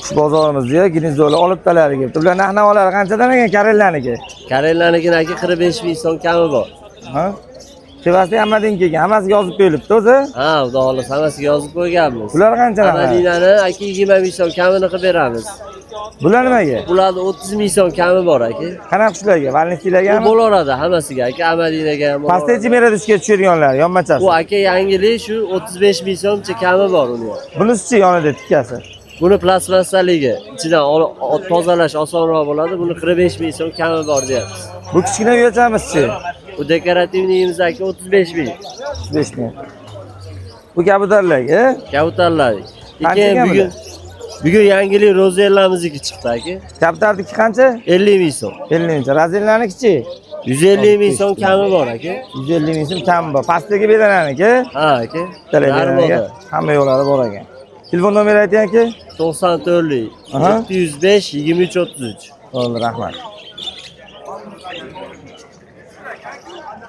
Shu bozorimizda ginezdolar olibtalari kelibdi. Bular narx-navolari qanchadan ekan Karellaniki? Karellaniki aka 45 ming so'm kami bor. Ha? Chevasda hammadan kelgan, hammasiga yozib qo'yilibdi o'zi. Ha, xudo xohlasa hammasiga yozib qo'yganmiz. Bular qanchadan? Amadinani aka 20 ming so'm kamini qilib beramiz. Bular nimaga? Bularni 30 ming so'm kami bor aka. Qanaqa qushlarga? Valnisiyalargami? Bu bo'laveradi hammasiga aka, Amadinaga ham. Pastechi meradishga tushirganlar, yonmachasi. Bu aka yangilik shu 35 ming so'mcha kami bor uni. Bunisi-chi yonida tikkasi. Buni plastmassaligi, ichidan tozalash osonroq bo'ladi. Buni 45 ming so'm kami bor deyapmiz. Bu kichkina uyachamiz-chi? Bu dekorativniyimiz aka 35 ming. 35 ming. Bu kabutarlarga, Kabutarlar. Qanchaga Bugun yangilik rozellamizniki chiqdi aka. kabutarniki qancha? 50 ming so'm. 50 ming. Razillarniki-chi? 150 ming so'm kami bor aka. 150 ming so'm kami bor. Pastdagi belananiki? Ha aka. Darboda. Hamma yo'llari bor ekan. Telefon nomeri ayting aka. 94lik 705 23 33. Bo'ldi, rahmat.